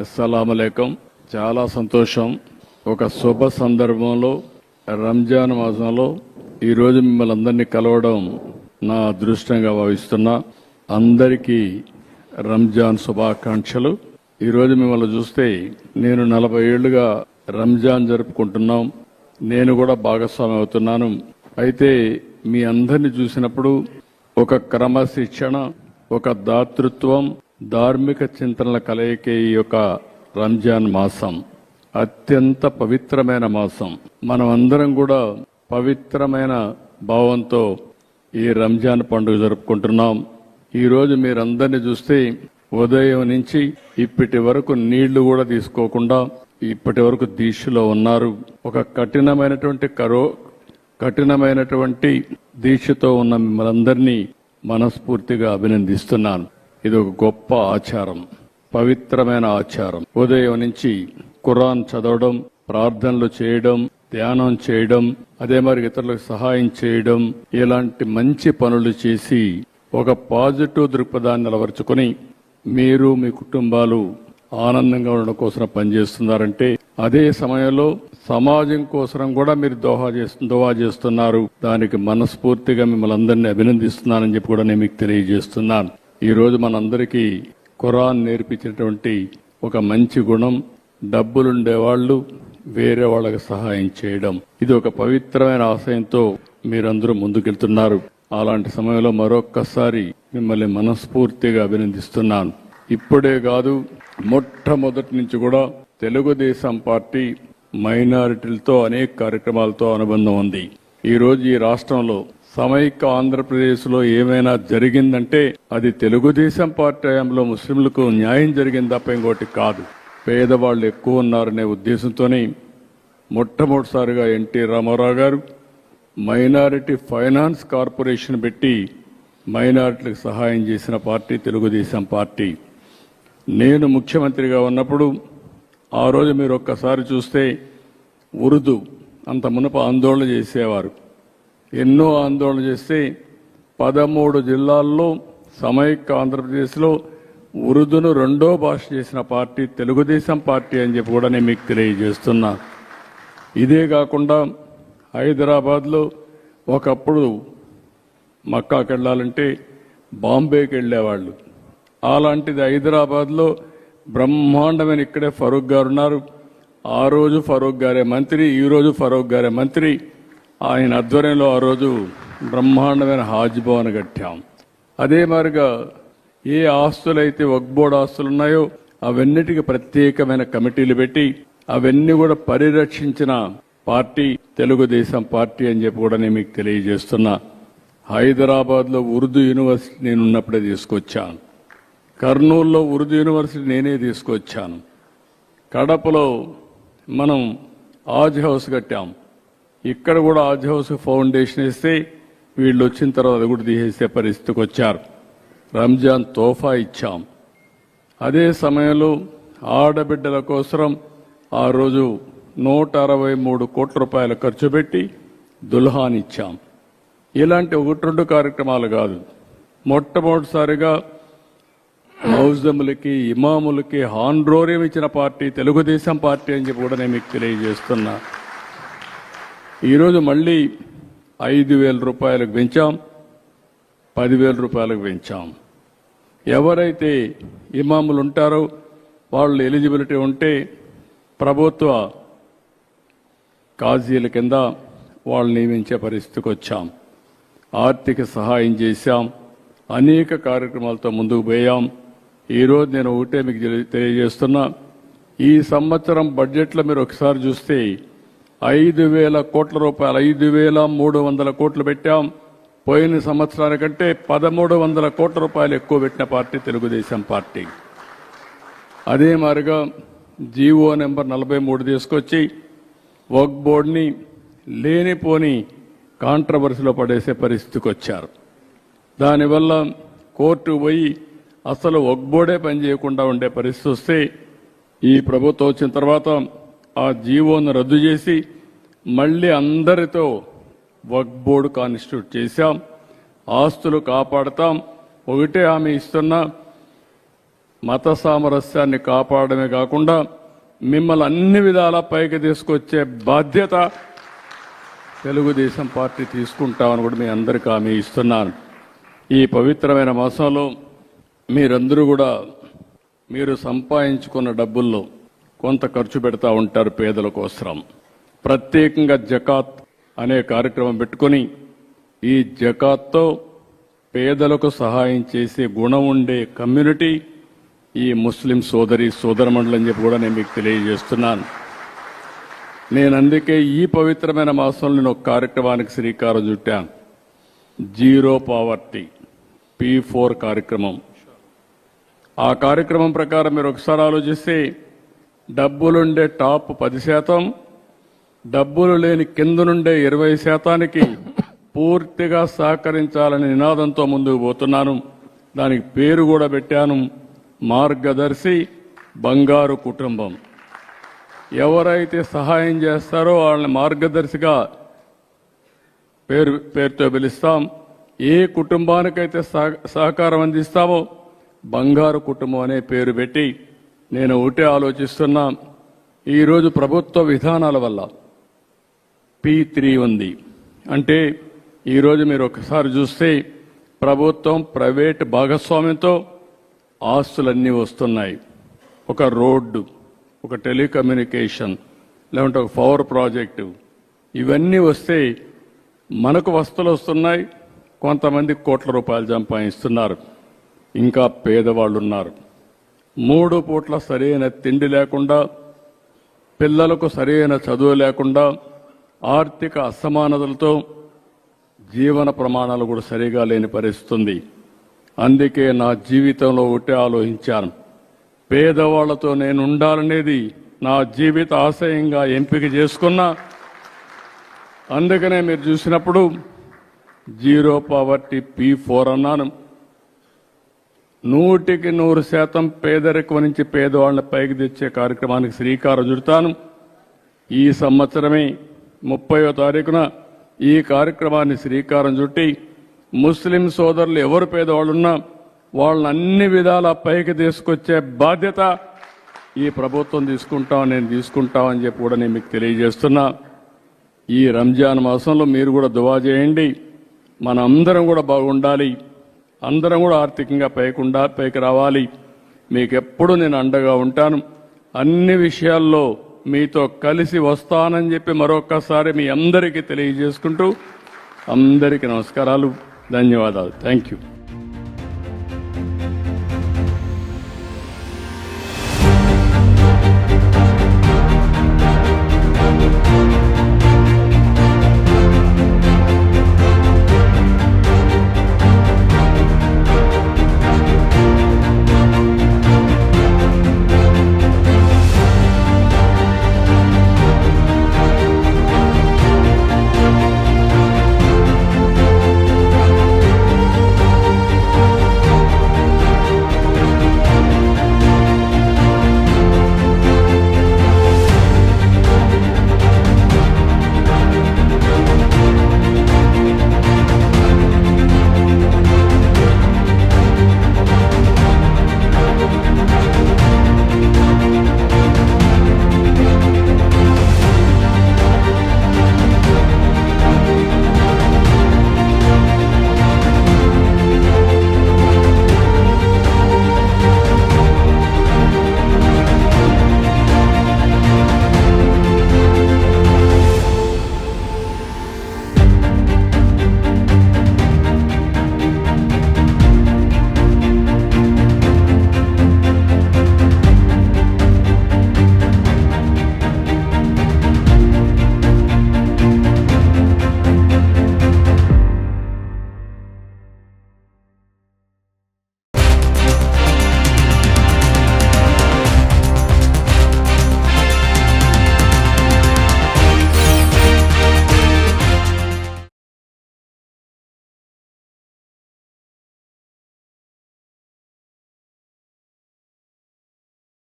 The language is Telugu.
అస్సలాముఅలైకుం. చాలా సంతోషం. ఒక శుభ సందర్భంలో రంజాన్ మాసంలో ఈరోజు మిమ్మల్ని అందరినీ కలవడం నా అదృష్టంగా భావిస్తున్నా. అందరికీ రంజాన్ శుభాకాంక్షలు. ఈరోజు మిమ్మల్ని చూస్తే నేను 40 ఏళ్లుగా రంజాన్ జరుపుకుంటున్నాం. నేను కూడా భాగస్వామి అవుతున్నాను. అయితే మీ అందరిని చూసినప్పుడు ఒక క్రమశిక్షణ, ఒక దాతృత్వం, ధార్మిక చింతనల కలయికే ఈ యొక్క రంజాన్ మాసం అత్యంత పవిత్రమైన మాసం. మనం అందరం కూడా పవిత్రమైన భావంతో ఈ రంజాన్ పండుగ జరుపుకుంటున్నాం. ఈరోజు మీరందరినీ చూస్తే ఉదయం నుంచి ఇప్పటి వరకు నీళ్లు కూడా తీసుకోకుండా ఇప్పటి వరకు దీక్షలో ఉన్నారు. ఒక కఠినమైనటువంటి దీక్షతో ఉన్న మిమ్మల్ని అందరినీ మనస్ఫూర్తిగా అభినందిస్తున్నాను. ఇది ఒక గొప్ప ఆచారం, పవిత్రమైన ఆచారం. ఉదయం నుంచి ఖురాన్ చదవడం, ప్రార్థనలు చేయడం, ధ్యానం చేయడం, అదే మరి ఇతరులకు సహాయం చేయడం, ఇలాంటి మంచి పనులు చేసి ఒక పాజిటివ్ దృక్పథాన్ని అలవర్చుకుని మీరు మీ కుటుంబాలు ఆనందంగా ఉండడం కోసం పనిచేస్తున్నారంటే, అదే సమయంలో సమాజం కోసం కూడా మీరు దోహా చేస్తున్నారు. దానికి మనస్ఫూర్తిగా మిమ్మల్ని అందరినీ అభినందిస్తున్నానని చెప్పి కూడా నేను మీకు తెలియజేస్తున్నాను. ఈ రోజు మనందరికీ ఖురాన్ నేర్పించినటువంటి ఒక మంచి గుణం, డబ్బులుండేవాళ్లు వేరే వాళ్ళకి సహాయం చేయడం. ఇది ఒక పవిత్రమైన ఆశయంతో మీరందరూ ముందుకెళ్తున్నారు. అలాంటి సమయంలో మరొక్కసారి మిమ్మల్ని మనస్ఫూర్తిగా అభినందిస్తున్నాను. ఇప్పుడే కాదు, మొట్టమొదటి నుంచి కూడా తెలుగుదేశం పార్టీ మైనారిటీలతో అనేక కార్యక్రమాలతో అనుబంధం ఉంది. ఈ రోజు ఈ రాష్ట్రంలో సమైక్య ఆంధ్రప్రదేశ్ లో ఏమైనా జరిగిందంటే అది తెలుగుదేశం పార్టీ హయాంలో ముస్లింలకు న్యాయం జరిగింది తప్ప ఇంకోటి కాదు. పేదవాళ్లు ఎక్కువ ఉన్నారనే ఉద్దేశంతోనే మొట్టమొదటిసారిగా ఎన్టీ రామారావు గారు మైనారిటీ ఫైనాన్స్ కార్పొరేషన్ పెట్టి మైనారిటీలకు సహాయం చేసిన పార్టీ తెలుగుదేశం పార్టీ. నేను ముఖ్యమంత్రిగా ఉన్నప్పుడు ఆ రోజు మీరు ఒక్కసారి చూస్తే ఉర్దూ అంత మునుపు ఆందోళన చేసేవారు. ఎన్నో ఆందోళన చేస్తే 13 జిల్లాల్లో సమైక్య ఆంధ్రప్రదేశ్లో ఉర్దూను 2వ భాష చేసిన పార్టీ తెలుగుదేశం పార్టీ అని చెప్పి కూడా నేను మీకు తెలియజేస్తున్నా. ఇదే కాకుండా హైదరాబాద్లో ఒకప్పుడు మక్కాకి వెళ్ళాలంటే బాంబేకి వెళ్ళేవాళ్ళు. అలాంటిది హైదరాబాద్లో బ్రహ్మాండమైన ఇక్కడే ఫరూక్ గారు ఉన్నారు. ఆ రోజు ఫరూక్ గారే మంత్రి, ఈ రోజు ఫరూక్ గారే మంత్రి. ఆయన ఆధ్వర్యంలో ఆ రోజు బ్రహ్మాండమైన హాజ్ భవన్ కట్టాం. అదే మాదిరిగా ఏ ఆస్తులైతే వక్ఫ్ బోర్డు ఆస్తులు ఉన్నాయో అవన్నిటికీ ప్రత్యేకమైన కమిటీలు పెట్టి అవన్నీ కూడా పరిరక్షించిన పార్టీ తెలుగుదేశం పార్టీ అని చెప్పి కూడా నేను మీకు తెలియజేస్తున్నా. హైదరాబాద్లో ఉర్దూ యూనివర్సిటీ నేను ఉన్నప్పుడే తీసుకొచ్చాను. కర్నూలులో ఉర్దూ యూనివర్సిటీ నేనే తీసుకొచ్చాను. కడపలో మనం ఆజ్ హౌస్ కట్టాం. ఇక్కడ కూడా ఆజ్ హౌస్ ఫౌండేషన్ ఇస్తే వీళ్ళు వచ్చిన తర్వాత అది కూడా తీసేసే పరిస్థితికి వచ్చారు. రంజాన్ తోఫా ఇచ్చాం. అదే సమయంలో ఆడబిడ్డల కోసం ఆ రోజు 163 కోట్ల రూపాయలు ఖర్చు పెట్టి దుల్హాన్ ఇచ్చాం. ఇలాంటి 1-2 కార్యక్రమాలు కాదు, మొట్టమొదటిసారిగా మౌజములకి, ఇమాములకి హాన్రోరియం ఇచ్చిన పార్టీ తెలుగుదేశం పార్టీ అని చెప్పి కూడా నేను మీకు తెలియజేస్తున్నా. ఈరోజు మళ్ళీ 5,000 రూపాయలకు పెంచాం, 10,000 రూపాయలకు పెంచాం. ఎవరైతే ఇమాములు ఉంటారో వాళ్ళు ఎలిజిబిలిటీ ఉంటే ప్రభుత్వ కాజీల కింద వాళ్ళు నియమించే పరిస్థితికి వచ్చాం. ఆర్థిక సహాయం చేశాం, అనేక కార్యక్రమాలతో ముందుకు పోయాం. ఈరోజు నేను ఒకటే మీకు తెలియజేస్తున్నా, ఈ సంవత్సరం బడ్జెట్లో మీరు ఒకసారి చూస్తే 5,000 కోట్ల రూపాయలు, 5,300 కోట్లు పెట్టాం. పోయిన సంవత్సరానికంటే 1,300 కోట్ల రూపాయలు ఎక్కువ పెట్టిన పార్టీ తెలుగుదేశం పార్టీ. అదే మాదిరిగా జీవో నెంబర్ 43 తీసుకొచ్చి వక్ఫ్ బోర్డుని లేనిపోని కాంట్రవర్సీలో పడేసే పరిస్థితికి వచ్చారు. దానివల్ల కోర్టు పోయి అసలు వక్ఫ్ బోర్డే పనిచేయకుండా ఉండే పరిస్థితి వస్తే ఈ ప్రభుత్వం వచ్చిన తర్వాత ఆ జీవోను రద్దు చేసి మళ్ళీ అందరితో వక్ఫ్ బోర్డు కాన్స్టిట్యూట్ చేశాం. ఆస్తులు కాపాడతాం. ఒకటే హామీ ఇస్తున్నా, మత సామరస్యాన్ని కాపాడమే కాకుండా మిమ్మల్ని అన్ని విధాలా పైకి తీసుకొచ్చే బాధ్యత తెలుగుదేశం పార్టీ తీసుకుంటామని కూడా మీ అందరికీ హామీ ఇస్తున్నాను. ఈ పవిత్రమైన మాసంలో మీరందరూ కూడా మీరు సంపాదించుకున్న డబ్బుల్లో కొంత ఖర్చు పెడతా ఉంటారు పేదల కోసం. ప్రత్యేకంగా జకాత్ అనే కార్యక్రమం పెట్టుకొని ఈ జకాత్తో పేదలకు సహాయం చేసే గుణం ఉండే కమ్యూనిటీ ఈ ముస్లిం సోదరమండలని చెప్పి కూడా నేను మీకు తెలియజేస్తున్నాను. నేను అందుకే ఈ పవిత్రమైన మాసంలో నేను ఒక కార్యక్రమానికి శ్రీకారం చుట్టాను. జీరో పావర్టీ P4 కార్యక్రమం. ఆ కార్యక్రమం ప్రకారం మీరు ఒకసారి ఆలోచిస్తే డబ్బులుండే టాప్ 10%, డబ్బులు లేని కింద నుండే 20%కి పూర్తిగా సహకరించాలనే నినాదంతో ముందుకు పోతున్నాను. దానికి పేరు కూడా పెట్టాను, మార్గదర్శి బంగారు కుటుంబం. ఎవరైతే సహాయం చేస్తారో వాళ్ళని మార్గదర్శిగా పేరుతో పిలుస్తాం. ఏ కుటుంబానికైతే సహకారం అందిస్తామో బంగారు కుటుంబం అనే పేరు పెట్టి నేను ఒకటే ఆలోచిస్తున్నా. ఈరోజు ప్రభుత్వ విధానాల వల్ల P3 ఉంది. అంటే ఈరోజు మీరు ఒకసారి చూస్తే ప్రభుత్వం ప్రైవేట్ భాగస్వామ్యంతో ఆస్తులన్నీ వస్తున్నాయి. ఒక రోడ్డు, ఒక టెలికమ్యూనికేషన్, లేదంటే ఒక పవర్ ప్రాజెక్టు, ఇవన్నీ వస్తే మనకు వస్తువులు వస్తున్నాయి. కొంతమంది కోట్ల రూపాయలు సంపాదిస్తున్నారు. ఇంకా పేదవాళ్ళు ఉన్నారు. 3 పూట్ల సరైన తిండి లేకుండా, పిల్లలకు సరైన చదువు లేకుండా, ఆర్థిక అసమానతలతో జీవన ప్రమాణాలు కూడా సరిగా లేని పరిస్థితి ఉంది. అందుకే నా జీవితంలో ఒకటే ఆలోచించాను, పేదవాళ్లతో నేను ఉండాలనేది నా జీవిత ఆశయంగా ఎంపిక చేసుకున్నా. అందుకనే మీరు చూసినప్పుడు జీరో పావర్టీ P4 అన్నాను. 100% పేదరికం నుంచి పేదవాళ్ళని పైకి తెచ్చే కార్యక్రమానికి శ్రీకారం చుడతాను. ఈ సంవత్సరమే 30వ తారీఖున ఈ కార్యక్రమాన్ని శ్రీకారం చుట్టి ముస్లిం సోదరులు ఎవరు పేదవాళ్ళున్నా వాళ్ళని అన్ని విధాలా పైకి తీసుకొచ్చే బాధ్యత ఈ ప్రభుత్వం నేను తీసుకుంటామని చెప్పి కూడా నేను మీకు తెలియజేస్తున్నా. ఈ రంజాన్ మాసంలో మీరు కూడా దువా చేయండి. మన అందరం కూడా బాగుండాలి, అందరం కూడా ఆర్థికంగా పైకి రావాలి. మీకు ఎప్పుడు నేను అండగా ఉంటాను. అన్ని విషయాల్లో మీతో కలిసి వస్తానని చెప్పి మరొక్కసారి మీ అందరికీ తెలియజేసుకుంటూ అందరికీ నమస్కారాలు, ధన్యవాదాలు. Thank you.